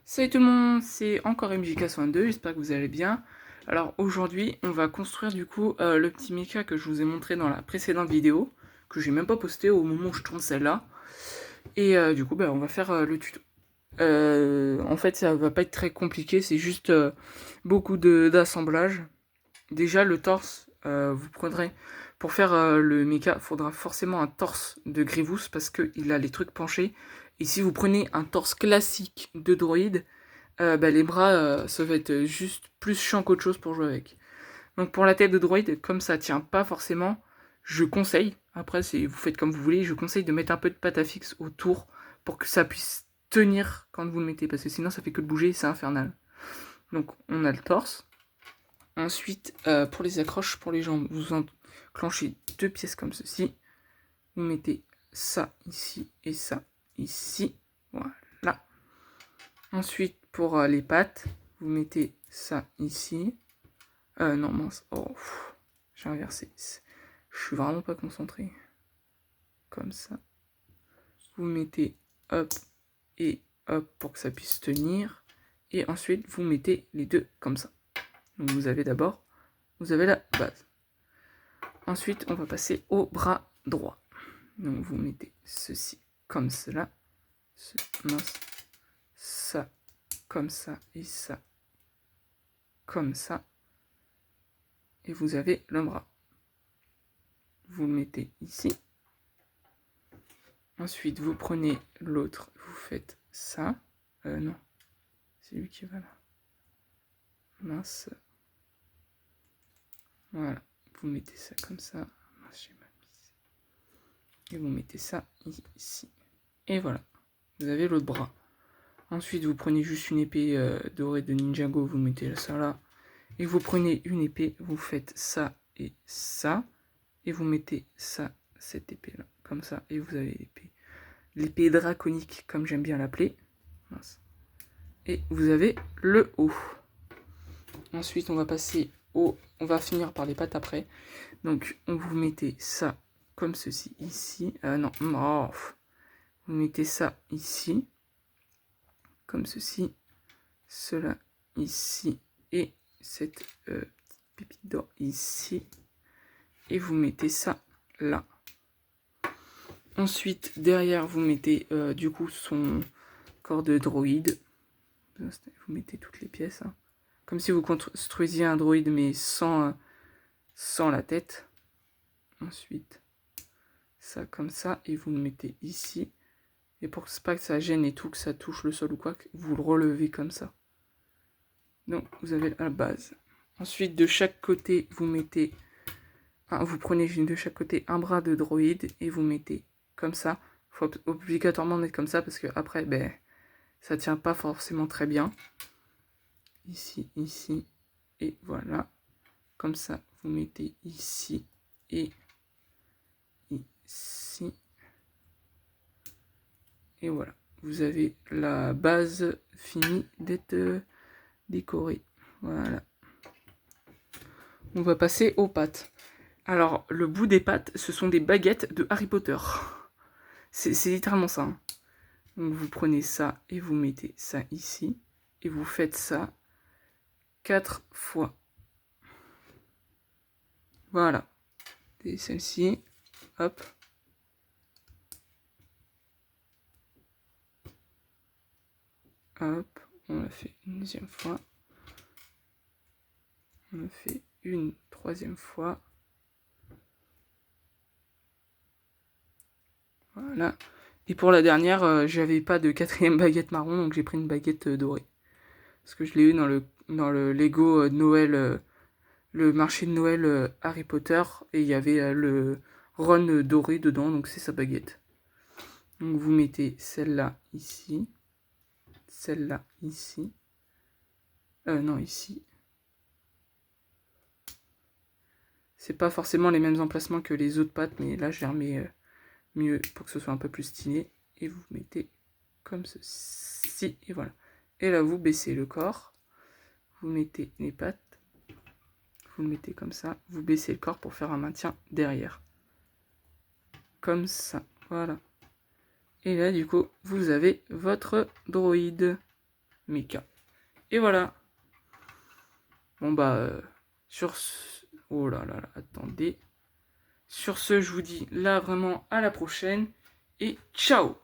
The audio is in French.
Salut tout le monde, c'est encore MJK62, j'espère que vous allez bien. Alors aujourd'hui, on va construire du coup le petit mecha que je vous ai montré dans la précédente vidéo, que j'ai même pas posté au moment où je tourne celle-là. Et du coup, on va faire le tuto. En fait, ça va pas être très compliqué, c'est juste beaucoup d'assemblage. Déjà, le torse, vous prendrez, pour faire le mecha, faudra forcément un torse de Grievous parce qu'il a les trucs penchés. Et si vous prenez un torse classique de droïde, les bras, ça va être juste plus chiant qu'autre chose pour jouer avec. Donc pour la tête de droïde, comme ça tient pas forcément, je conseille, après vous faites comme vous voulez, je conseille de mettre un peu de pâte à fixe autour pour que ça puisse tenir quand vous le mettez, parce que sinon ça fait que de bouger et c'est infernal. Donc on a le torse. Ensuite, pour les accroches, pour les jambes, vous enclenchez deux pièces comme ceci. Vous mettez ça ici et ça ici. Voilà. Ensuite, pour les pattes, vous mettez ça ici. Non, mince. Oh, j'ai inversé. Je suis vraiment pas concentré. Comme ça. Vous mettez hop et hop pour que ça puisse tenir. Et ensuite, vous mettez les deux comme ça. Donc vous avez d'abord, vous avez la base. Ensuite, on va passer au bras droit. Donc vous mettez ceci comme cela. Mince. Ça comme ça et ça comme ça. Et vous avez le bras. Vous le mettez ici. Ensuite, vous prenez l'autre, vous faites ça. Non, c'est lui qui va là. Mince. Voilà, vous mettez ça comme ça. Mince, j'ai mal mis. Et vous mettez ça ici. Et voilà, vous avez l'autre bras. Ensuite, vous prenez juste une épée dorée de Ninjago, vous mettez ça là. Et vous prenez une épée, vous faites ça et ça. Et vous mettez ça, cette épée là, comme ça. Et vous avez l'épée. L'épée draconique, comme j'aime bien l'appeler. Et vous avez le haut. Ensuite, on va passer au... On va finir par les pattes après. Donc, vous mettez ça comme ceci ici. Non, oh. Vous mettez ça ici. Comme ceci. Cela ici. Et cette pépite d'or ici. Et vous mettez ça là. Ensuite, derrière, vous mettez du coup son corps de droïde. Vous mettez toutes les pièces. Hein. Comme si vous construisiez un droïde, mais sans la tête. Ensuite, ça comme ça. Et vous le mettez ici. Et pour pas que ça gêne et tout, que ça touche le sol ou quoi, vous le relevez comme ça. Donc, vous avez la base. Ensuite, de chaque côté, vous mettez... vous prenez de chaque côté un bras de droïde et vous mettez comme ça. Il faut obligatoirement mettre comme ça parce que après, ça tient pas forcément très bien. Ici, ici, et voilà. Comme ça, vous mettez ici et ici. Et voilà. Vous avez la base finie d'être décorée. Voilà. On va passer aux pattes. Alors, le bout des pattes, ce sont des baguettes de Harry Potter. C'est littéralement ça. Hein. Donc, vous prenez ça et vous mettez ça ici. Et vous faites ça 4 fois. Voilà. Et celle-ci, hop. Hop, on l'a fait une deuxième fois. On l'a fait une troisième fois. Voilà. Et pour la dernière, j'avais pas de quatrième baguette marron, donc j'ai pris une baguette dorée. Parce que je l'ai eu dans le Lego Noël, le marché de Noël Harry Potter, et il y avait le Ron doré dedans, donc c'est sa baguette. Donc vous mettez celle-là ici, celle-là ici, non ici. C'est pas forcément les mêmes emplacements que les autres pattes, mais là je les remets mieux pour que ce soit un peu plus stylé. Et vous mettez comme ceci, et voilà. Et là vous baissez le corps, vous mettez les pattes, vous le mettez comme ça, vous baissez le corps pour faire un maintien derrière. Comme ça, voilà. Et là du coup, vous avez votre droïde. mecha. Et voilà. Bon bah, sur ce... Oh là là là, attendez. Sur ce, je vous dis là vraiment à la prochaine. Et ciao!